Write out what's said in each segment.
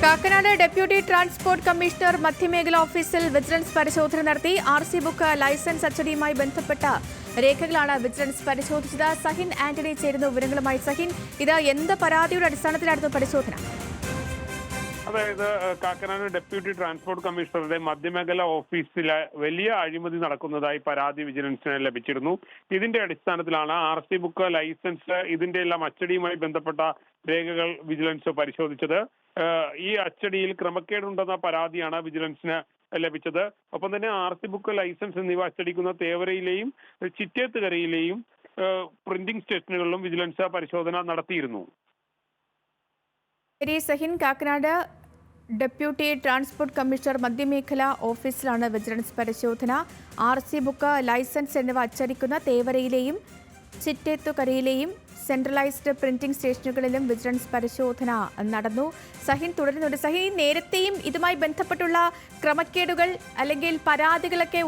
Kakkanad deputy transport commissioner മധ്യമേഖല ഓഫീസിൽ vigilance പരിശോധന നടത്തി. ആർസി ബുക്ക് ലൈസൻസ് അച്ചടിയുമായി ബന്ധപ്പെട്ട രേഖകളാണ് വിജിലൻസ് പരിശോധിച്ചത്. സഹിൻ ആന്റണി ചേരുന്ന വിവരങ്ങളുമായി. സഹിൻ, ഇത് എന്ത് പരാതിയുടെ അടിസ്ഥാനത്തിലായിരുന്നു പരിശോധന? അതായത് കാക്കനാട് ഡെപ്യൂട്ടി ട്രാൻസ്പോർട്ട് കമ്മീഷണറുടെ മധ്യമേഖല ഓഫീസിലെ വലിയ അഴിമതി നടക്കുന്നതായി പരാതി വിജിലൻസിന് ലഭിച്ചിരുന്നു. ഇതിന്റെ അടിസ്ഥാനത്തിലാണ് ആർസി ബുക്ക് ലൈസൻസ് ഇതിന്റെ എല്ലാം അച്ചടിയുമായി ബന്ധപ്പെട്ട രേഖകൾ വിജിലൻസ് പരിശോധിച്ചത്. ഈ അച്ചടിയിൽ ക്രമക്കേടുണ്ടെന്ന പരാതിയാണ് വിജിലൻസിന് ലഭിച്ചത്. ഒപ്പം തന്നെ ആർസി ബുക്ക് ലൈസൻസ് എന്നിവ അച്ചടിക്കുന്ന തേവരയിലെയും ചിറ്റേത്തുകരയിലെയും പ്രിന്റിംഗ് സ്റ്റേഷനുകളിലും വിജിലൻസ് പരിശോധന നടത്തിയിരുന്നു. Sahin, Kakkanad deputy transport commissioner മധ്യമേഖല ഓഫീസിലാണ് വിജിലൻസ് പരിശോധന. ആർസി ബുക്ക് ലൈസൻസ് എന്നിവ അച്ചടിക്കുന്ന തേവരയിലെയും ചിറ്റേത്തുകരയിലെയും സെൻട്രലൈസ്ഡ് പ്രിന്റിംഗ് സ്റ്റേഷനുകളിലും വിജിലൻസ് പരിശോധന നടന്നു. സഹിൻ തുടരുന്നുണ്ട്. സഹിൻ, നേരത്തെയും ഇതുമായി ബന്ധപ്പെട്ടുള്ള ക്രമക്കേടുകൾ അല്ലെങ്കിൽ പരാതികളൊക്കെ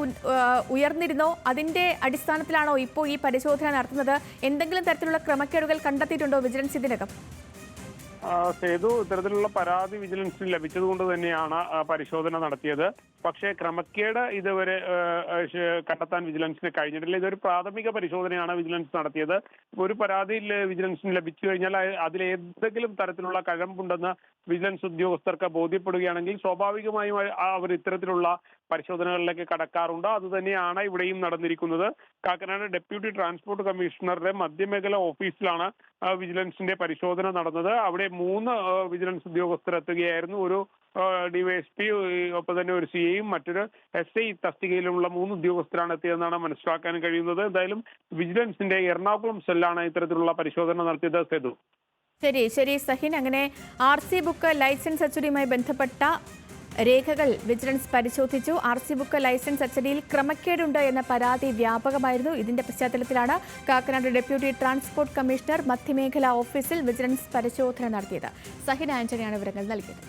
ഉയർന്നിരുന്നോ? അതിന്റെ അടിസ്ഥാനത്തിലാണോ ഇപ്പോൾ ഈ പരിശോധന നടത്തുന്നത്? എന്തെങ്കിലും തരത്തിലുള്ള ക്രമക്കേടുകൾ കണ്ടെത്തിയിട്ടുണ്ടോ വിജിലൻസ് ഇതിനകം? സേതു, ഇത്തരത്തിലുള്ള പരാതി വിജിലൻസിന് ലഭിച്ചത് കൊണ്ട് തന്നെയാണ് പരിശോധന നടത്തിയത്. പക്ഷേ ക്രമക്കേട് ഇതുവരെ കണ്ടെത്താൻ വിജിലൻസിന് കഴിഞ്ഞിട്ടില്ല. ഇതൊരു പ്രാഥമിക പരിശോധനയാണ് വിജിലൻസ് നടത്തിയത്. ഒരു പരാതി വിജിലൻസിന് ലഭിച്ചു കഴിഞ്ഞാൽ അതിലേതെങ്കിലും തരത്തിലുള്ള കഴമ്പുണ്ടെന്ന് വിജിലൻസ് ഉദ്യോഗസ്ഥർക്ക് ബോധ്യപ്പെടുകയാണെങ്കിൽ സ്വാഭാവികമായും അവർ ഇത്തരത്തിലുള്ള പരിശോധനകളിലേക്ക് കടക്കാറുണ്ട്. അതുതന്നെയാണ് ഇവിടെയും നടന്നിരിക്കുന്നത്. കാക്കനാട് ഡെപ്യൂട്ടി ട്രാൻസ്പോർട്ട് കമ്മീഷണറുടെ മധ്യമേഖല ഓഫീസിലാണ് വിജിലൻസിന്റെ പരിശോധന നടന്നത്. അവിടെ 3 വിജിലൻസ് ഉദ്യോഗസ്ഥർ എത്തുകയായിരുന്നു. ഒരു ഡിവൈഎസ്പി, ഒപ്പം തന്നെ ഒരു സിഐയും മറ്റൊരു SI തസ്തികയിലുള്ള 3 ഉദ്യോഗസ്ഥരാണ് എത്തിയതെന്നാണ് മനസ്സിലാക്കാൻ കഴിയുന്നത്. എന്തായാലും വിജിലൻസിന്റെ എറണാകുളം സെല്ലാണ് ഇത്തരത്തിലുള്ള പരിശോധന നടത്തിയത്. സേതു, ശരി സഹിൻ, അങ്ങനെ ആർസി ബുക്ക് ലൈസൻസ് അച്ചടിയുമായി ബന്ധപ്പെട്ട രേഖകൾ വിജിലൻസ് പരിശോധിച്ചു. ആർസി ബുക്ക് ലൈസൻസ് അച്ചടിയിൽ ക്രമക്കേടുണ്ട് എന്ന പരാതി വ്യാപകമായിരുന്നു. ഇതിന്റെ പശ്ചാത്തലത്തിലാണ് കാക്കനാട് ഡെപ്യൂട്ടി ട്രാൻസ്പോർട്ട് കമ്മീഷണർ മധ്യമേഖല ഓഫീസിൽ വിജിലൻസ് പരിശോധന നടത്തിയത്. സഹിൻ ആന്റണിയാണ് വിവരങ്ങൾ നൽകിയത്.